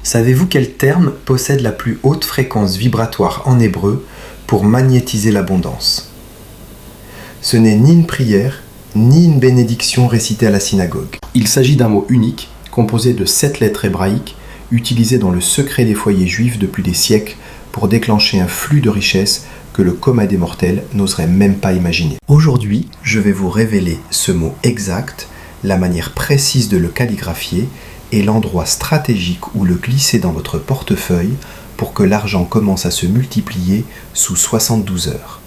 Savez-vous quel terme possède la plus haute fréquence vibratoire en hébreu pour magnétiser l'abondance? Ce n'est ni une prière, ni une bénédiction récitée à la synagogue. Il s'agit d'un mot unique, composé de 7 lettres hébraïques, utilisé dans le secret des foyers juifs depuis des siècles pour déclencher un flux de richesses que le commun des mortels n'oserait même pas imaginer. Aujourd'hui, je vais vous révéler ce mot exact, la manière précise de le calligraphier et l'endroit stratégique où le glisser dans votre portefeuille pour que l'argent commence à se multiplier sous 72 heures.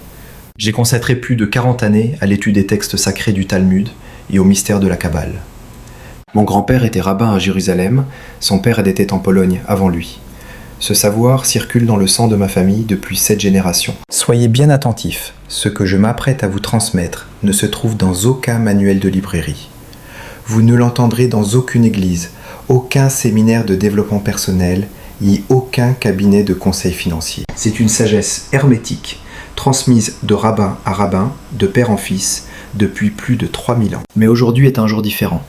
J'ai consacré plus de 40 années à l'étude des textes sacrés du Talmud et au mystère de la Kabbale. Mon grand-père était rabbin à Jérusalem, son père était en Pologne avant lui. Ce savoir circule dans le sang de ma famille depuis 7 générations. Soyez bien attentifs, ce que je m'apprête à vous transmettre ne se trouve dans aucun manuel de librairie. Vous ne l'entendrez dans aucune église, aucun séminaire de développement personnel, ni aucun cabinet de conseil financier. C'est une sagesse hermétique, transmise de rabbin à rabbin, de père en fils, depuis plus de 3000 ans. Mais aujourd'hui est un jour différent.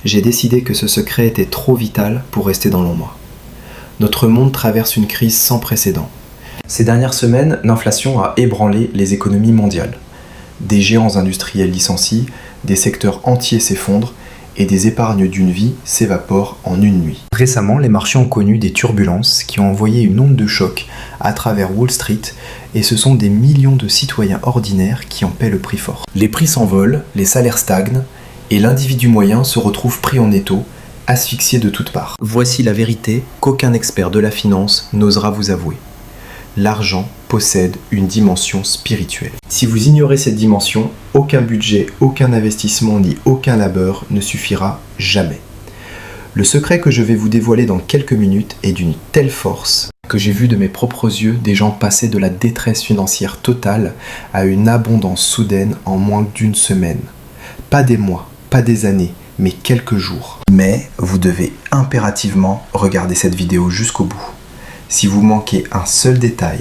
J'ai décidé que ce secret était trop vital pour rester dans l'ombre. Notre monde traverse une crise sans précédent. Ces dernières semaines, l'inflation a ébranlé les économies mondiales. Des géants industriels licencient, des secteurs entiers s'effondrent, et des épargnes d'une vie s'évaporent en une nuit. Récemment, les marchés ont connu des turbulences qui ont envoyé une onde de choc à travers Wall Street et ce sont des millions de citoyens ordinaires qui en paient le prix fort. Les prix s'envolent, les salaires stagnent et l'individu moyen se retrouve pris en étau, asphyxié de toutes parts. Voici la vérité qu'aucun expert de la finance n'osera vous avouer. L'argent possède une dimension spirituelle. Si vous ignorez cette dimension, aucun budget, aucun investissement ni aucun labeur ne suffira jamais. Le secret que je vais vous dévoiler dans quelques minutes est d'une telle force que j'ai vu de mes propres yeux des gens passer de la détresse financière totale à une abondance soudaine en moins d'une semaine. Pas des mois, pas des années, mais quelques jours. Mais vous devez impérativement regarder cette vidéo jusqu'au bout. Si vous manquez un seul détail,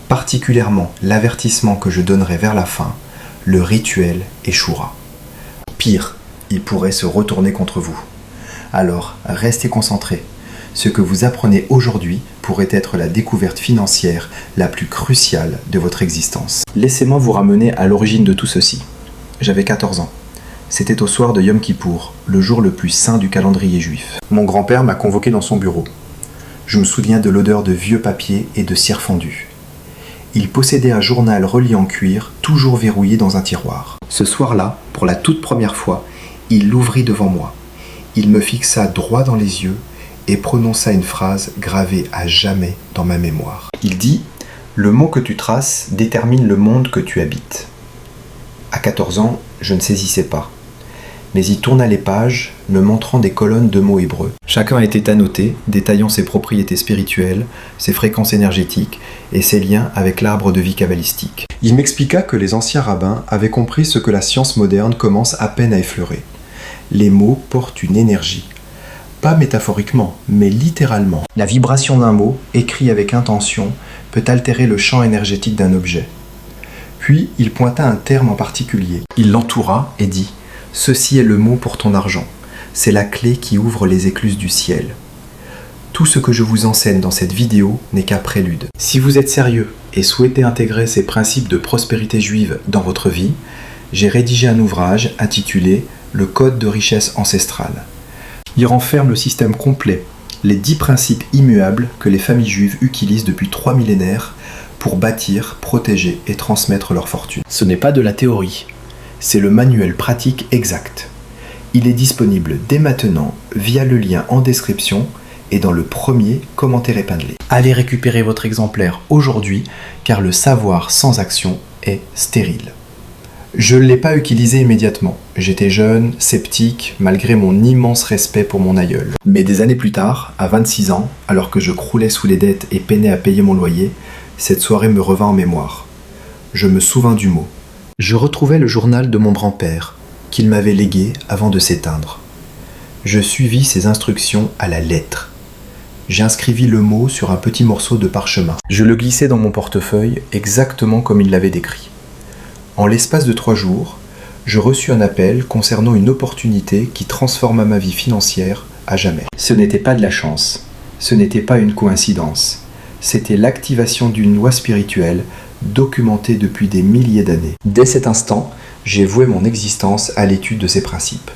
particulièrement l'avertissement que je donnerai vers la fin, le rituel échouera. Pire, il pourrait se retourner contre vous. Alors, restez concentrés. Ce que vous apprenez aujourd'hui pourrait être la découverte financière la plus cruciale de votre existence. Laissez-moi vous ramener à l'origine de tout ceci. J'avais 14 ans. C'était au soir de Yom Kippour, le jour le plus saint du calendrier juif. Mon grand-père m'a convoqué dans son bureau. Je me souviens de l'odeur de vieux papier et de cire fondue. Il possédait un journal relié en cuir, toujours verrouillé dans un tiroir. Ce soir-là, pour la toute première fois, il l'ouvrit devant moi. Il me fixa droit dans les yeux et prononça une phrase gravée à jamais dans ma mémoire. Il dit « Le mot que tu traces détermine le monde que tu habites ». À 14 ans, je ne saisissais pas. Mais il tourna les pages, me montrant des colonnes de mots hébreux. Chacun était annoté, détaillant ses propriétés spirituelles, ses fréquences énergétiques et ses liens avec l'arbre de vie kabbalistique. Il m'expliqua que les anciens rabbins avaient compris ce que la science moderne commence à peine à effleurer. Les mots portent une énergie. Pas métaphoriquement, mais littéralement. La vibration d'un mot, écrit avec intention, peut altérer le champ énergétique d'un objet. Puis, il pointa un terme en particulier. Il l'entoura et dit « Ceci est le mot pour ton argent. C'est la clé qui ouvre les écluses du ciel. » Tout ce que je vous enseigne dans cette vidéo n'est qu'un prélude. Si vous êtes sérieux et souhaitez intégrer ces principes de prospérité juive dans votre vie, j'ai rédigé un ouvrage intitulé « Le code de richesse ancestrale ». Il renferme le système complet, les 10 principes immuables que les familles juives utilisent depuis 3 millénaires pour bâtir, protéger et transmettre leur fortune. Ce n'est pas de la théorie, c'est le manuel pratique exact. Il est disponible dès maintenant via le lien en description et dans le premier commentaire épinglé. Allez récupérer votre exemplaire aujourd'hui car le savoir sans action est stérile. Je ne l'ai pas utilisé immédiatement. J'étais jeune, sceptique, malgré mon immense respect pour mon aïeul. Mais des années plus tard, à 26 ans, alors que je croulais sous les dettes et peinais à payer mon loyer, cette soirée me revint en mémoire. Je me souvins du mot. Je retrouvais le journal de mon grand-père, qu'il m'avait légué avant de s'éteindre. Je suivis ses instructions à la lettre. J'inscrivis le mot sur un petit morceau de parchemin. Je le glissai dans mon portefeuille exactement comme il l'avait décrit. En l'espace de 3 jours, je reçus un appel concernant une opportunité qui transforma ma vie financière à jamais. Ce n'était pas de la chance, Ce n'était pas une coïncidence, c'était l'activation d'une loi spirituelle documentée depuis des milliers d'années. Dès cet instant, j'ai voué mon existence à l'étude de ces principes.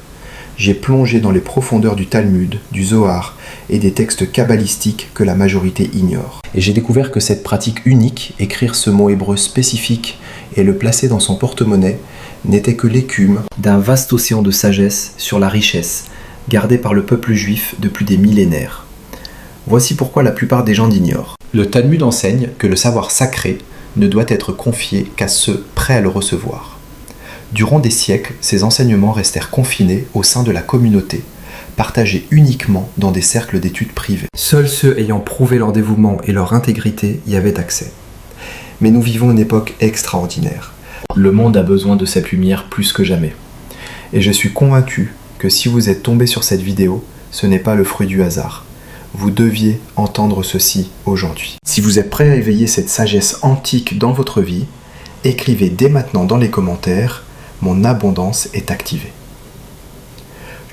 J'ai plongé dans les profondeurs du Talmud, du Zohar et des textes kabbalistiques que la majorité ignore. Et j'ai découvert que cette pratique unique, écrire ce mot hébreu spécifique et le placer dans son porte-monnaie, n'était que l'écume d'un vaste océan de sagesse sur la richesse gardée par le peuple juif depuis des millénaires. Voici pourquoi la plupart des gens l'ignorent. Le Talmud enseigne que le savoir sacré ne doit être confié qu'à ceux prêts à le recevoir. Durant des siècles, ces enseignements restèrent confinés au sein de la communauté, partagés uniquement dans des cercles d'études privés. Seuls ceux ayant prouvé leur dévouement et leur intégrité y avaient accès. Mais nous vivons une époque extraordinaire. Le monde a besoin de cette lumière plus que jamais. Et je suis convaincu que si vous êtes tombé sur cette vidéo, ce n'est pas le fruit du hasard. Vous deviez entendre ceci aujourd'hui. Si vous êtes prêt à éveiller cette sagesse antique dans votre vie, écrivez dès maintenant dans les commentaires « Mon abondance est activée ».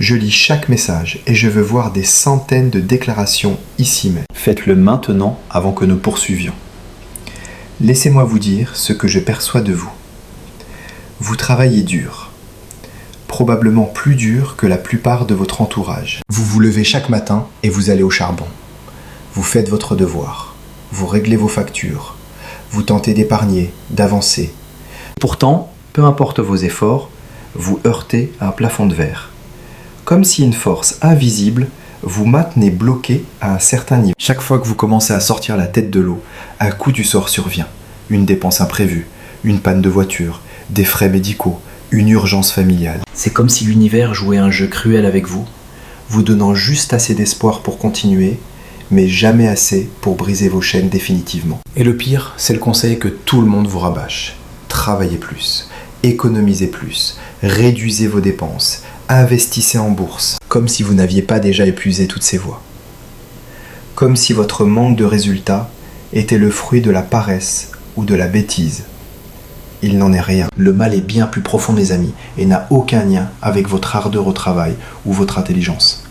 Je lis chaque message et je veux voir des centaines de déclarations ici même. Faites-le maintenant avant que nous poursuivions. Laissez-moi vous dire ce que je perçois de vous. Vous travaillez dur, probablement plus dur que la plupart de votre entourage. Vous vous levez chaque matin et vous allez au charbon. Vous faites votre devoir, vous réglez vos factures, vous tentez d'épargner, d'avancer. Pourtant, peu importe vos efforts, vous heurtez à un plafond de verre. Comme si une force invisible vous maintenait bloqué à un certain niveau. Chaque fois que vous commencez à sortir la tête de l'eau, un coup du sort survient. Une dépense imprévue, une panne de voiture, des frais médicaux, une urgence familiale. C'est comme si l'univers jouait un jeu cruel avec vous, vous donnant juste assez d'espoir pour continuer, mais jamais assez pour briser vos chaînes définitivement. Et le pire, c'est le conseil que tout le monde vous rabâche. Travaillez plus, économisez plus, réduisez vos dépenses, investissez en bourse, comme si vous n'aviez pas déjà épuisé toutes ces voies. Comme si votre manque de résultats était le fruit de la paresse ou de la bêtise. Il n'en est rien. Le mal est bien plus profond, mes amis, et n'a aucun lien avec votre ardeur au travail ou votre intelligence.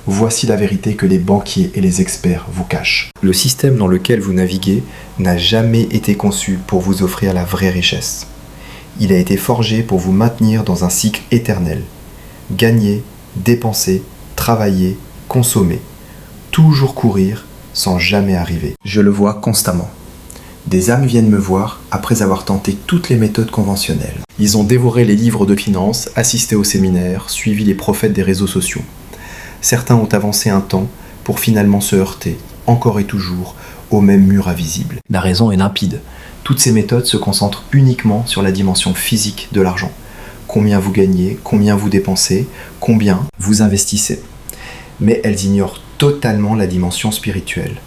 Voici la vérité que les banquiers et les experts vous cachent. Le système dans lequel vous naviguez n'a jamais été conçu pour vous offrir la vraie richesse. Il a été forgé pour vous maintenir dans un cycle éternel. Gagner, dépenser, travailler, consommer. Toujours courir sans jamais arriver. Je le vois constamment. Des âmes viennent me voir après avoir tenté toutes les méthodes conventionnelles. Ils ont dévoré les livres de finances, assisté aux séminaires, suivi les prophètes des réseaux sociaux. Certains ont avancé un temps pour finalement se heurter, encore et toujours, au même mur invisible. La raison est limpide. Toutes ces méthodes se concentrent uniquement sur la dimension physique de l'argent. Combien vous gagnez, combien vous dépensez, combien vous investissez. Mais elles ignorent totalement la dimension spirituelle.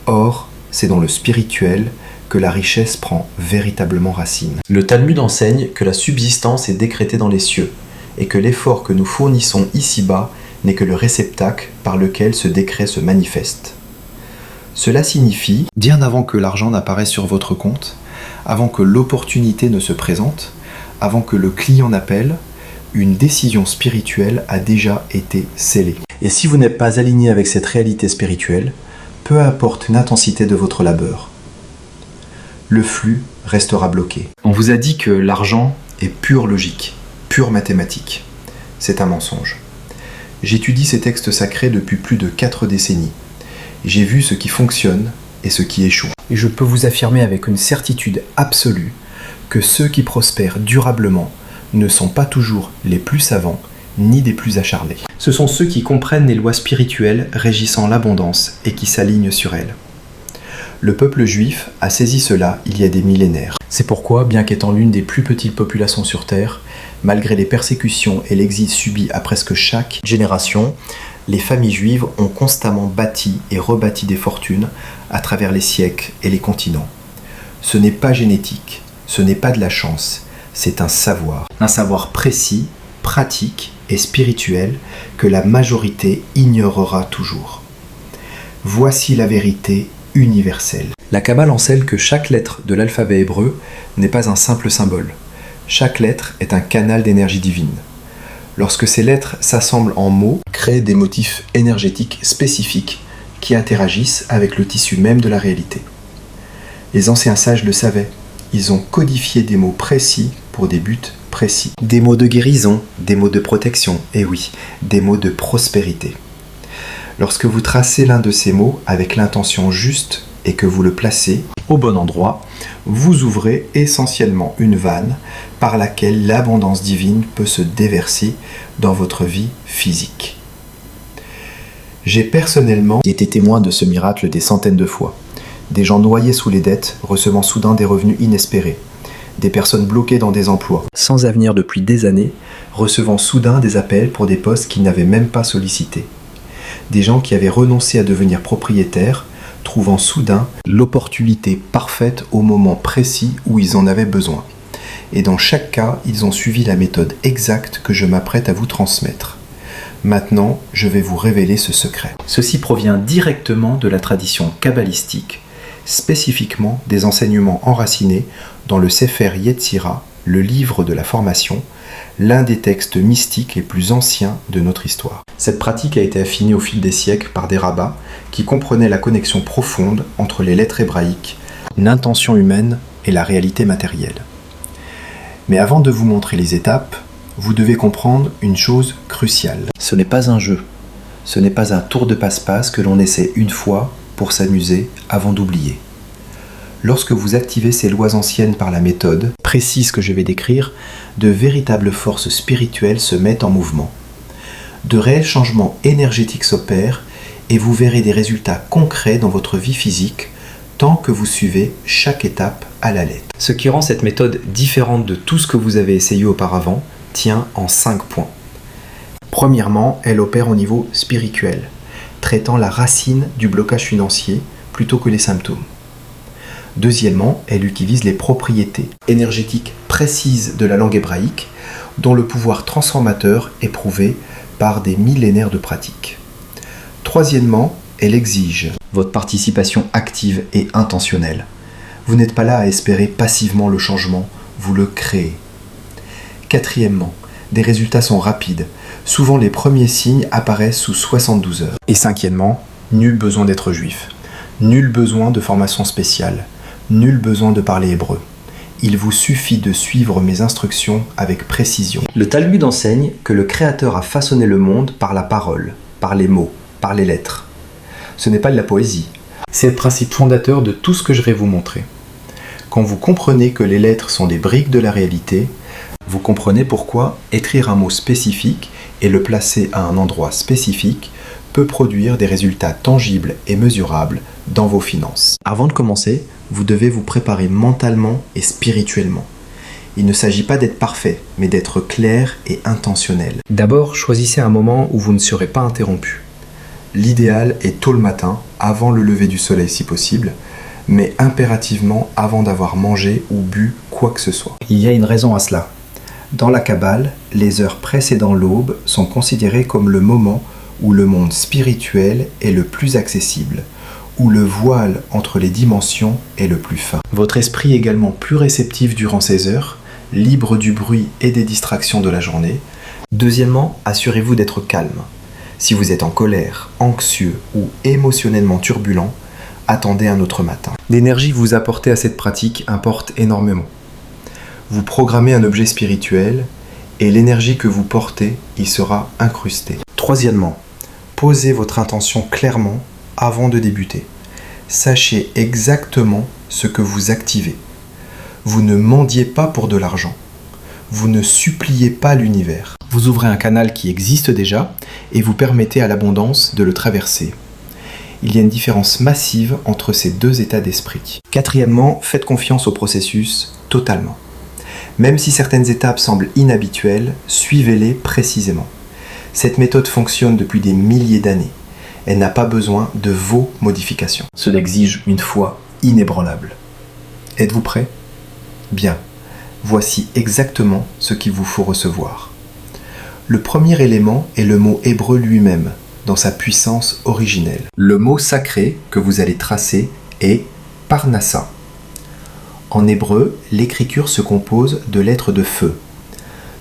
Or, c'est dans le spirituel que la richesse prend véritablement racine. Le Talmud enseigne que la subsistance est décrétée dans les cieux et que l'effort que nous fournissons ici-bas n'est que le réceptacle par lequel ce décret se manifeste. Cela signifie, bien avant que l'argent n'apparaisse sur votre compte, avant que l'opportunité ne se présente, avant que le client n'appelle, une décision spirituelle a déjà été scellée. Et si vous n'êtes pas aligné avec cette réalité spirituelle, peu importe l'intensité de votre labeur, le flux restera bloqué. On vous a dit que l'argent est pure logique, pure mathématique. C'est un mensonge. J'étudie ces textes sacrés depuis plus de 4 décennies. J'ai vu ce qui fonctionne et ce qui échoue. Et je peux vous affirmer avec une certitude absolue que ceux qui prospèrent durablement ne sont pas toujours les plus savants ni des plus acharnés. Ce sont ceux qui comprennent les lois spirituelles régissant l'abondance et qui s'alignent sur elles. Le peuple juif a saisi cela il y a des millénaires. C'est pourquoi, bien qu'étant l'une des plus petites populations sur Terre, malgré les persécutions et l'exil subi à presque chaque génération, les familles juives ont constamment bâti et rebâti des fortunes à travers les siècles et les continents. Ce n'est pas génétique, ce n'est pas de la chance, c'est un savoir précis, pratique et spirituel que la majorité ignorera toujours. Voici la vérité universelle. La Kabbale enseigne que chaque lettre de l'alphabet hébreu n'est pas un simple symbole. Chaque lettre est un canal d'énergie divine. Lorsque ces lettres s'assemblent en mots, créent des motifs énergétiques spécifiques qui interagissent avec le tissu même de la réalité. Les anciens sages le savaient, ils ont codifié des mots précis pour des buts précis. Des mots de guérison, des mots de protection, et oui, des mots de prospérité. Lorsque vous tracez l'un de ces mots avec l'intention juste et que vous le placez au bon endroit, vous ouvrez essentiellement une vanne par laquelle l'abondance divine peut se déverser dans votre vie physique. J'ai personnellement été témoin de ce miracle des centaines de fois. Des gens noyés sous les dettes, recevant soudain des revenus inespérés. Des personnes bloquées dans des emplois, sans avenir depuis des années, recevant soudain des appels pour des postes qu'ils n'avaient même pas sollicités. Des gens qui avaient renoncé à devenir propriétaires, trouvant soudain l'opportunité parfaite au moment précis où ils en avaient besoin. Et dans chaque cas, ils ont suivi la méthode exacte que je m'apprête à vous transmettre. Maintenant, je vais vous révéler ce secret. Ceci provient directement de la tradition kabbalistique, spécifiquement des enseignements enracinés dans le Sefer Yetzira, le livre de la formation, l'un des textes mystiques les plus anciens de notre histoire. Cette pratique a été affinée au fil des siècles par des rabbins qui comprenaient la connexion profonde entre les lettres hébraïques, l'intention humaine et la réalité matérielle. Mais avant de vous montrer les étapes, vous devez comprendre une chose cruciale. Ce n'est pas un jeu, ce n'est pas un tour de passe-passe que l'on essaie une fois pour s'amuser avant d'oublier. Lorsque vous activez ces lois anciennes par la méthode précise que je vais décrire, de véritables forces spirituelles se mettent en mouvement. De réels changements énergétiques s'opèrent et vous verrez des résultats concrets dans votre vie physique tant que vous suivez chaque étape à la lettre. Ce qui rend cette méthode différente de tout ce que vous avez essayé auparavant tient en 5 points. Premièrement, elle opère au niveau spirituel, traitant la racine du blocage financier plutôt que les symptômes. Deuxièmement, elle utilise les propriétés énergétiques précises de la langue hébraïque, dont le pouvoir transformateur est prouvé par des millénaires de pratique. Troisièmement, elle exige votre participation active et intentionnelle. Vous n'êtes pas là à espérer passivement le changement, vous le créez. Quatrièmement, des résultats sont rapides. Souvent les premiers signes apparaissent sous 72 heures. Et cinquièmement, nul besoin d'être juif. Nul besoin de formation spéciale. Nul besoin de parler hébreu. Il vous suffit de suivre mes instructions avec précision. Le Talmud enseigne que le Créateur a façonné le monde par la parole, par les mots, par les lettres. Ce n'est pas de la poésie. C'est le principe fondateur de tout ce que je vais vous montrer. Quand vous comprenez que les lettres sont des briques de la réalité, vous comprenez pourquoi écrire un mot spécifique et le placer à un endroit spécifique peut produire des résultats tangibles et mesurables dans vos finances. Avant de commencer, vous devez vous préparer mentalement et spirituellement. Il ne s'agit pas d'être parfait, mais d'être clair et intentionnel. D'abord, choisissez un moment où vous ne serez pas interrompu. L'idéal est tôt le matin, avant le lever du soleil si possible, mais impérativement avant d'avoir mangé ou bu quoi que ce soit. Il y a une raison à cela. Dans la Kabbale, les heures précédant l'aube sont considérées comme le moment où le monde spirituel est le plus accessible, où le voile entre les dimensions est le plus fin. Votre esprit est également plus réceptif durant ces heures, libre du bruit et des distractions de la journée. Deuxièmement, assurez-vous d'être calme. Si vous êtes en colère, anxieux ou émotionnellement turbulent, attendez un autre matin. L'énergie que vous apportez à cette pratique importe énormément. Vous programmez un objet spirituel et l'énergie que vous portez y sera incrustée. Troisièmement, posez votre intention clairement avant de débuter. Sachez exactement ce que vous activez. Vous ne mendiez pas pour de l'argent. Vous ne suppliez pas l'univers. Vous ouvrez un canal qui existe déjà et vous permettez à l'abondance de le traverser. Il y a une différence massive entre ces deux états d'esprit. Quatrièmement, faites confiance au processus totalement. Même si certaines étapes semblent inhabituelles, suivez-les précisément. Cette méthode fonctionne depuis des milliers d'années. Elle n'a pas besoin de vos modifications. Cela exige une foi inébranlable. Êtes-vous prêt ? Bien. Voici exactement ce qu'il vous faut recevoir. Le premier élément est le mot hébreu lui-même, dans sa puissance originelle. Le mot sacré que vous allez tracer est Parnassa. En hébreu, l'écriture se compose de lettres de feu.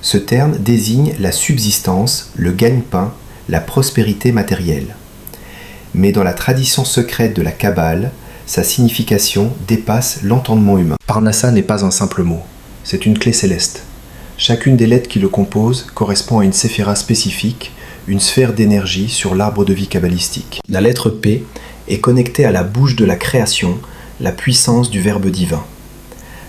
Ce terme désigne la subsistance, le gagne-pain, la prospérité matérielle. Mais dans la tradition secrète de la Kabbale, sa signification dépasse l'entendement humain. Parnassa n'est pas un simple mot, c'est une clé céleste. Chacune des lettres qui le composent correspond à une séphira spécifique, une sphère d'énergie sur l'arbre de vie kabbalistique. La lettre P est connectée à la bouche de la création, la puissance du Verbe divin.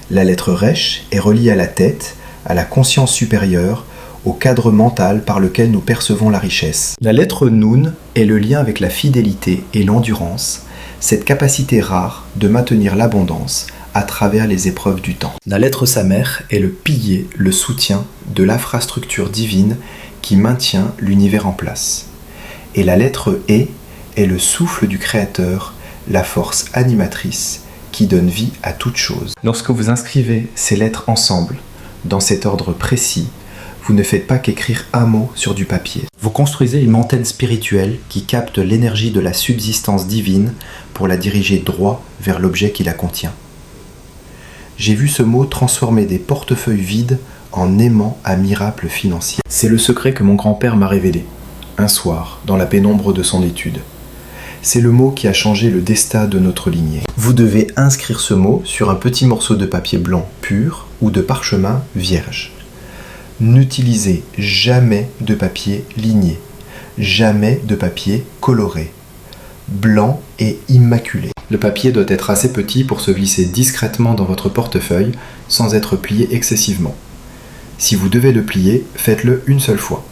La lettre Resh est reliée à la tête, à la conscience supérieure, au cadre mental par lequel nous percevons la richesse. La lettre Nun est le lien avec la fidélité et l'endurance, cette capacité rare de maintenir l'abondance à travers les épreuves du temps. La lettre Samer est le pilier, le soutien de l'infrastructure divine qui maintient l'univers en place. Et la lettre E est le souffle du Créateur, la force animatrice qui donne vie à toute chose. Lorsque vous inscrivez ces lettres ensemble, dans cet ordre précis, vous ne faites pas qu'écrire un mot sur du papier. Vous construisez une antenne spirituelle qui capte l'énergie de la subsistance divine pour la diriger droit vers l'objet qui la contient. J'ai vu ce mot transformer des portefeuilles vides en aimants à miracles financiers. C'est le secret que mon grand-père m'a révélé, un soir, dans la pénombre de son étude. C'est le mot qui a changé le destin de notre lignée. Vous devez inscrire ce mot sur un petit morceau de papier blanc pur ou de parchemin vierge. N'utilisez jamais de papier ligné, jamais de papier coloré, blanc et immaculé. Le papier doit être assez petit pour se glisser discrètement dans votre portefeuille sans être plié excessivement. Si vous devez le plier, faites-le une seule fois.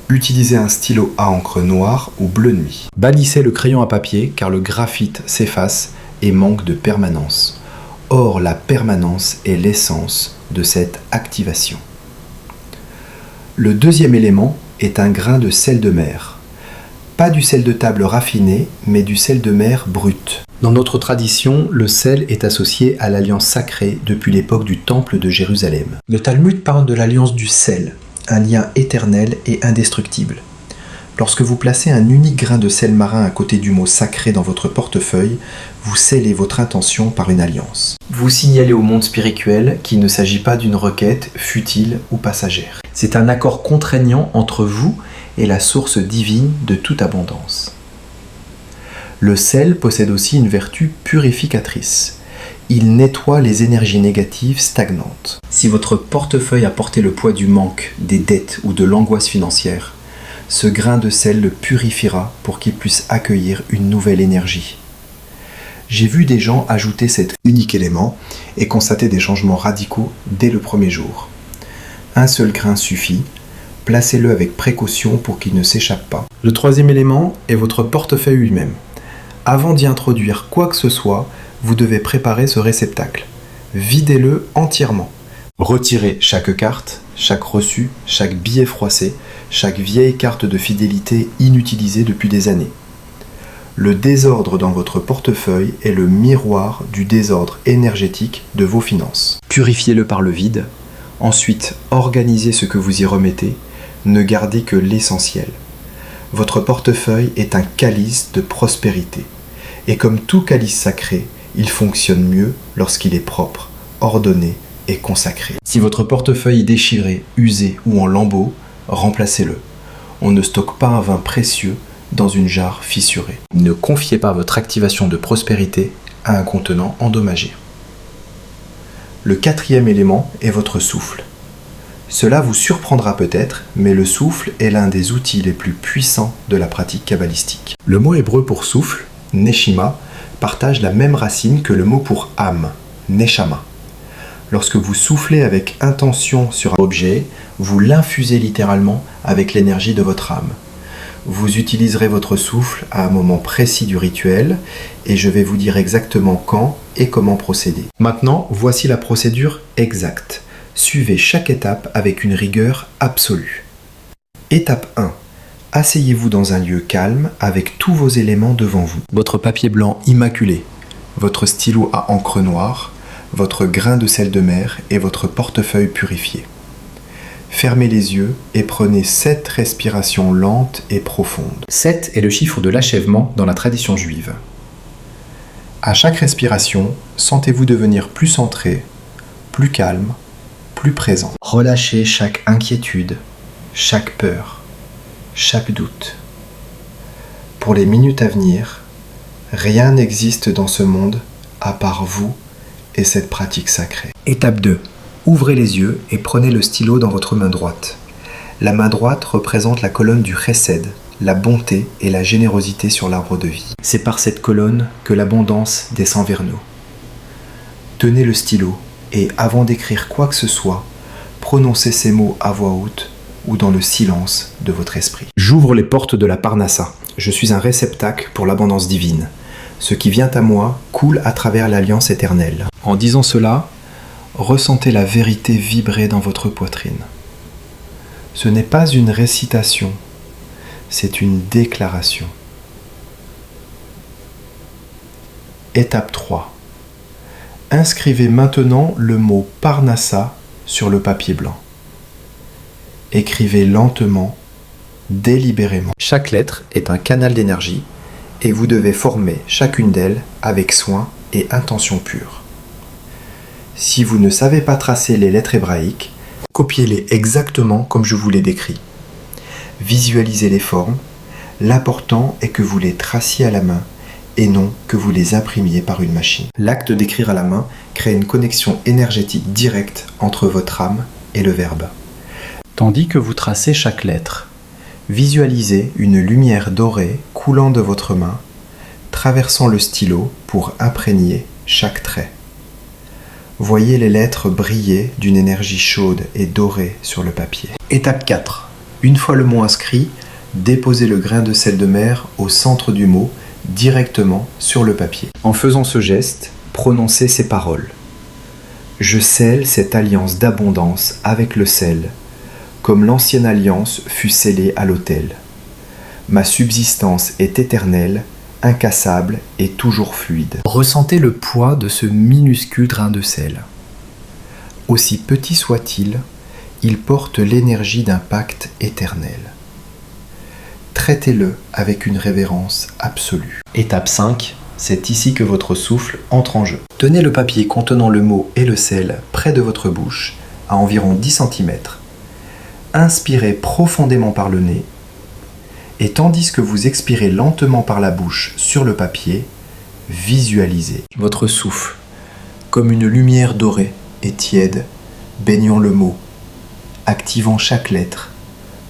Utilisez un stylo à encre noire ou bleu nuit. Bannissez le crayon à papier car le graphite s'efface et manque de permanence. Or, la permanence est l'essence de cette activation. Le deuxième élément est un grain de sel de mer. Pas du sel de table raffiné, mais du sel de mer brut. Dans notre tradition, le sel est associé à l'alliance sacrée depuis l'époque du Temple de Jérusalem. Le Talmud parle de l'alliance du sel, un lien éternel et indestructible. Lorsque vous placez un unique grain de sel marin à côté du mot sacré dans votre portefeuille, vous scellez votre intention par une alliance. Vous signalez au monde spirituel qu'il ne s'agit pas d'une requête futile ou passagère. C'est un accord contraignant entre vous et la source divine de toute abondance. Le sel possède aussi une vertu purificatrice. Il nettoie les énergies négatives stagnantes. Si votre portefeuille a porté le poids du manque, des dettes ou de l'angoisse financière, ce grain de sel le purifiera pour qu'il puisse accueillir une nouvelle énergie. J'ai vu des gens ajouter cet unique élément et constater des changements radicaux dès le premier jour. Un seul grain suffit, placez-le avec précaution pour qu'il ne s'échappe pas. Le troisième élément est votre portefeuille lui-même. Avant d'y introduire quoi que ce soit, vous devez préparer ce réceptacle. Videz-le entièrement. Retirez chaque carte, chaque reçu, chaque billet froissé, chaque vieille carte de fidélité inutilisée depuis des années. Le désordre dans votre portefeuille est le miroir du désordre énergétique de vos finances. Purifiez-le par le vide. Ensuite, organisez ce que vous y remettez. Ne gardez que l'essentiel. Votre portefeuille est un calice de prospérité. Et comme tout calice sacré, il fonctionne mieux lorsqu'il est propre, ordonné et consacré. Si votre portefeuille est déchiré, usé ou en lambeaux, remplacez-le. On ne stocke pas un vin précieux dans une jarre fissurée. Ne confiez pas votre activation de prospérité à un contenant endommagé. Le quatrième élément est votre souffle. Cela vous surprendra peut-être, mais le souffle est l'un des outils les plus puissants de la pratique kabbalistique. Le mot hébreu pour souffle, neshima, partage la même racine que le mot pour âme, neshama. Lorsque vous soufflez avec intention sur un objet, vous l'infusez littéralement avec l'énergie de votre âme. Vous utiliserez votre souffle à un moment précis du rituel et je vais vous dire exactement quand et comment procéder. Maintenant, voici la procédure exacte. Suivez chaque étape avec une rigueur absolue. Étape 1. Asseyez-vous dans un lieu calme avec tous vos éléments devant vous. Votre papier blanc immaculé, votre stylo à encre noire, votre grain de sel de mer et votre portefeuille purifié. Fermez les yeux et prenez 7 respirations lentes et profondes. 7 est le chiffre de l'achèvement dans la tradition juive. À chaque respiration, sentez-vous devenir plus centré, plus calme, plus présent. Relâchez chaque inquiétude, chaque peur, chaque doute. Pour les minutes à venir, rien n'existe dans ce monde à part vous et cette pratique sacrée. Étape 2. Ouvrez les yeux et prenez le stylo dans votre main droite. La main droite représente la colonne du chesed, la bonté et la générosité sur l'arbre de vie. C'est par cette colonne que l'abondance descend vers nous. Tenez le stylo et avant d'écrire quoi que ce soit, prononcez ces mots à voix haute ou dans le silence de votre esprit. J'ouvre les portes de la Parnassa. Je suis un réceptacle pour l'abondance divine. Ce qui vient à moi coule à travers l'alliance éternelle. En disant cela, ressentez la vérité vibrer dans votre poitrine. Ce n'est pas une récitation, c'est une déclaration. Étape 3. Inscrivez maintenant le mot Parnassa sur le papier blanc. Écrivez lentement, délibérément. Chaque lettre est un canal d'énergie et vous devez former chacune d'elles avec soin et intention pure. Si vous ne savez pas tracer les lettres hébraïques, copiez-les exactement comme je vous les décris. Visualisez les formes. L'important est que vous les traciez à la main et non que vous les imprimiez par une machine. L'acte d'écrire à la main crée une connexion énergétique directe entre votre âme et le verbe. Tandis que vous tracez chaque lettre, visualisez une lumière dorée coulant de votre main, traversant le stylo pour imprégner chaque trait. Voyez les lettres briller d'une énergie chaude et dorée sur le papier. Étape 4. Une fois le mot inscrit, déposez le grain de sel de mer au centre du mot, directement sur le papier. En faisant ce geste, prononcez ces paroles. Je scelle cette alliance d'abondance avec le sel, comme l'ancienne alliance fut scellée à l'autel. Ma subsistance est éternelle, incassable et toujours fluide. Ressentez le poids de ce minuscule grain de sel. Aussi petit soit-il, il porte l'énergie d'un pacte éternel. Traitez-le avec une révérence absolue. Étape 5, c'est ici que votre souffle entre en jeu. Tenez le papier contenant le mot et le sel près de votre bouche, à environ 10 cm. Inspirez profondément par le nez, et tandis que vous expirez lentement par la bouche sur le papier, visualisez votre souffle comme une lumière dorée et tiède, baignant le mot, activant chaque lettre,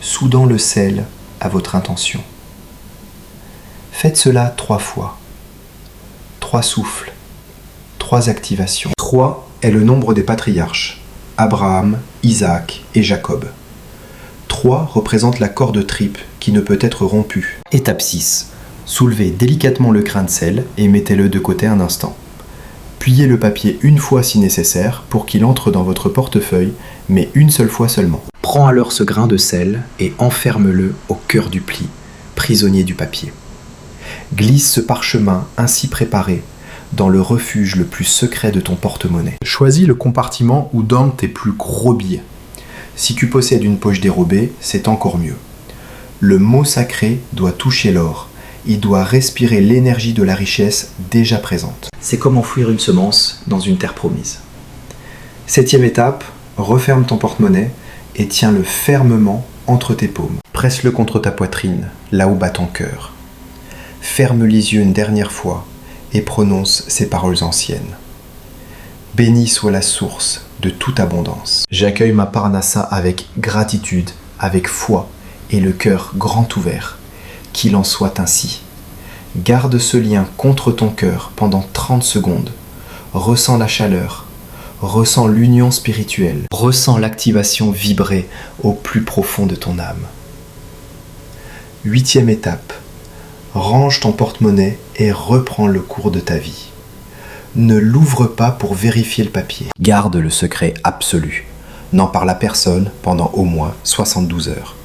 soudant le sel à votre intention. Faites cela 3 fois. 3 souffles, 3 activations. 3 est le nombre des patriarches, Abraham, Isaac et Jacob. 3 représente la corde tripe qui ne peut être rompue. Étape 6. Soulevez délicatement le grain de sel et mettez-le de côté un instant. Pliez le papier une fois si nécessaire pour qu'il entre dans votre portefeuille, mais une seule fois seulement. Prends alors ce grain de sel et enferme-le au cœur du pli, prisonnier du papier. Glisse ce parchemin ainsi préparé dans le refuge le plus secret de ton porte-monnaie. Choisis le compartiment où dorment tes plus gros billets. Si tu possèdes une poche dérobée, c'est encore mieux. Le mot sacré doit toucher l'or. Il doit respirer l'énergie de la richesse déjà présente. C'est comme enfouir une semence dans une terre promise. 7e étape, referme ton porte-monnaie et tiens-le fermement entre tes paumes. Presse-le contre ta poitrine, là où bat ton cœur. Ferme les yeux une dernière fois et prononce ces paroles anciennes. Béni soit la source de toute abondance. J'accueille ma Parnassa avec gratitude, avec foi et le cœur grand ouvert. Qu'il en soit ainsi. Garde ce lien contre ton cœur pendant 30 secondes. Ressens la chaleur. Ressens l'union spirituelle. Ressens l'activation vibrer au plus profond de ton âme. 8e étape. Range ton porte-monnaie et reprends le cours de ta vie. Ne l'ouvre pas pour vérifier le papier. Garde le secret absolu. N'en parle à personne pendant au moins 72 heures.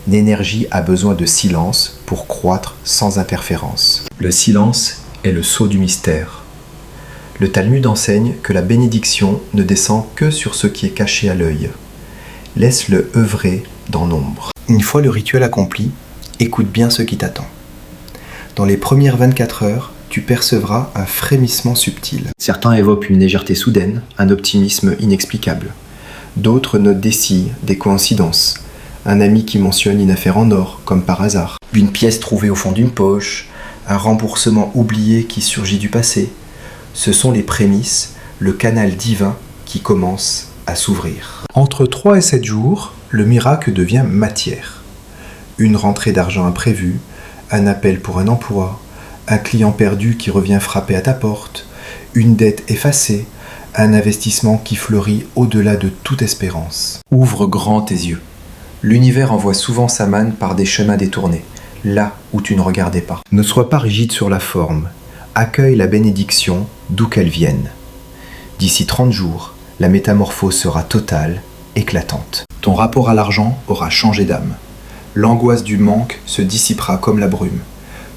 L'énergie a besoin de silence pour croître sans interférence. Le silence est le sceau du mystère. Le Talmud enseigne que la bénédiction ne descend que sur ce qui est caché à l'œil. Laisse-le œuvrer dans l'ombre. Une fois le rituel accompli, écoute bien ce qui t'attend. Dans les premières 24 heures, tu percevras un frémissement subtil. Certains évoquent une légèreté soudaine, un optimisme inexplicable. D'autres notent des signes, des coïncidences, un ami qui mentionne une affaire en or, comme par hasard, une pièce trouvée au fond d'une poche, un remboursement oublié qui surgit du passé. Ce sont les prémices, le canal divin qui commence à s'ouvrir. Entre 3 et 7 jours, le miracle devient matière. Une rentrée d'argent imprévue, un appel pour un emploi, un client perdu qui revient frapper à ta porte, une dette effacée, un investissement qui fleurit au-delà de toute espérance. Ouvre grand tes yeux. L'univers envoie souvent sa manne par des chemins détournés, là où tu ne regardais pas. Ne sois pas rigide sur la forme. Accueille la bénédiction d'où qu'elle vienne. D'ici 30 jours, la métamorphose sera totale, éclatante. Ton rapport à l'argent aura changé d'âme. L'angoisse du manque se dissipera comme la brume.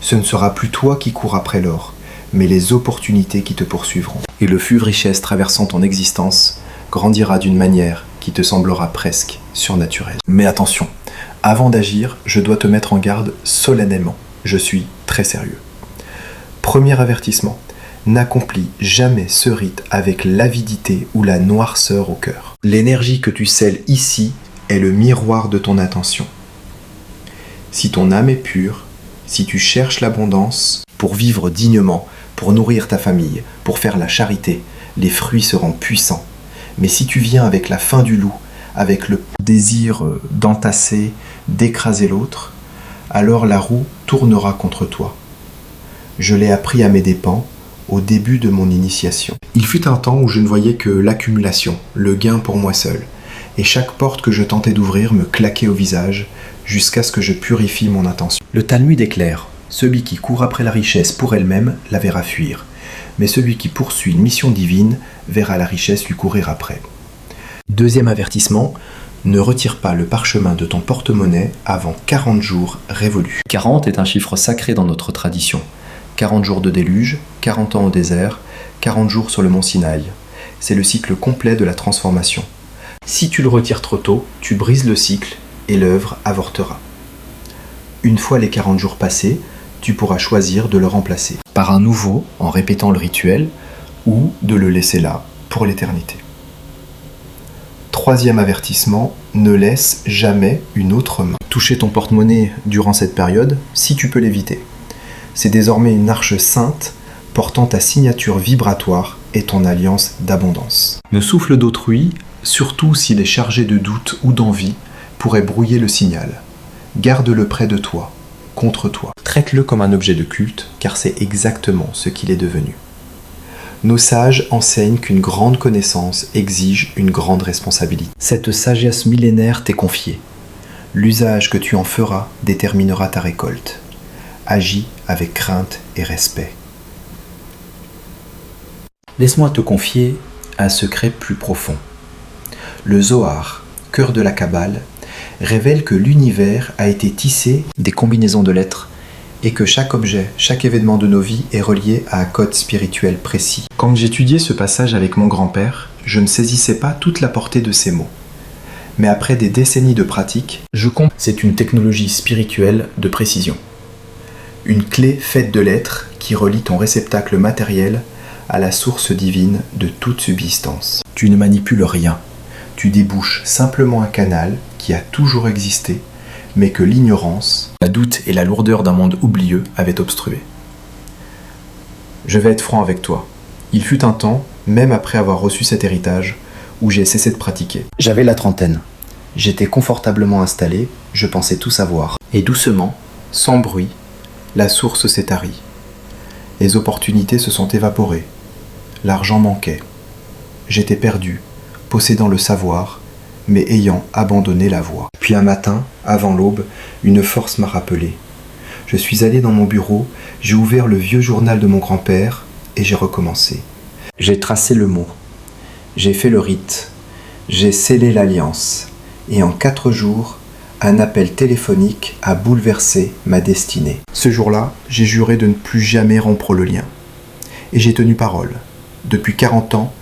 Ce ne sera plus toi qui cours après l'or, mais les opportunités qui te poursuivront. Et le flux de richesse traversant ton existence grandira d'une manière qui te semblera presque surnaturelle. Mais attention, avant d'agir, je dois te mettre en garde solennellement. Je suis très sérieux. Premier avertissement, n'accomplis jamais ce rite avec l'avidité ou la noirceur au cœur. L'énergie que tu scelles ici est le miroir de ton attention. Si ton âme est pure, si tu cherches l'abondance pour vivre dignement, pour nourrir ta famille, pour faire la charité, les fruits seront puissants. Mais si tu viens avec la faim du loup, avec le désir d'entasser, d'écraser l'autre, alors la roue tournera contre toi. Je l'ai appris à mes dépens au début de mon initiation. Il fut un temps où je ne voyais que l'accumulation, le gain pour moi seul, et chaque porte que je tentais d'ouvrir me claquait au visage jusqu'à ce que je purifie mon intention. Le Talmud est clair, celui qui court après la richesse pour elle-même la verra fuir, mais celui qui poursuit une mission divine verra la richesse lui courir après. Deuxième avertissement, ne retire pas le parchemin de ton porte-monnaie avant 40 jours révolus. 40 est un chiffre sacré dans notre tradition. 40 jours de déluge, 40 ans au désert, 40 jours sur le mont Sinaï. C'est le cycle complet de la transformation. Si tu le retires trop tôt, tu brises le cycle et l'œuvre avortera. Une fois les 40 jours passés, tu pourras choisir de le remplacer par un nouveau en répétant le rituel ou de le laisser là pour l'éternité. Troisième avertissement, ne laisse jamais une autre main toucher ton porte-monnaie durant cette période si tu peux l'éviter. C'est désormais une arche sainte portant ta signature vibratoire et ton alliance d'abondance. Ne souffle d'autrui, surtout s'il est chargé de doute ou d'envie, pourrait brouiller le signal. Garde-le près de toi, contre toi. Traite-le comme un objet de culte, car c'est exactement ce qu'il est devenu. Nos sages enseignent qu'une grande connaissance exige une grande responsabilité. Cette sagesse millénaire t'est confiée. L'usage que tu en feras déterminera ta récolte. Agis avec crainte et respect. Laisse-moi te confier un secret plus profond. Le Zohar, cœur de la Kabbale, révèle que l'univers a été tissé des combinaisons de lettres et que chaque objet, chaque événement de nos vies est relié à un code spirituel précis. Quand j'étudiais ce passage avec mon grand-père, je ne saisissais pas toute la portée de ces mots. Mais après des décennies de pratique, je comprends. C'est une technologie spirituelle de précision. Une clé faite de lettres qui relie ton réceptacle matériel à la source divine de toute subsistance. Tu ne manipules rien. Tu débouches simplement un canal qui a toujours existé, mais que l'ignorance, la doute et la lourdeur d'un monde oublieux avaient obstrué. Je vais être franc avec toi. Il fut un temps, même après avoir reçu cet héritage, où j'ai cessé de pratiquer. J'avais la trentaine. J'étais confortablement installé, je pensais tout savoir. Et doucement, sans bruit, la source s'est tarie. Les opportunités se sont évaporées. L'argent manquait. J'étais perdu, possédant le savoir, mais ayant abandonné la voie. Puis un matin, avant l'aube, une force m'a rappelé. Je suis allé dans mon bureau, j'ai ouvert le vieux journal de mon grand-père et j'ai recommencé. J'ai tracé le mot, j'ai fait le rite, j'ai scellé l'alliance, et en 4 jours, un appel téléphonique a bouleversé ma destinée. Ce jour-là, j'ai juré de ne plus jamais rompre le lien. Et j'ai tenu parole. Depuis 40 ans,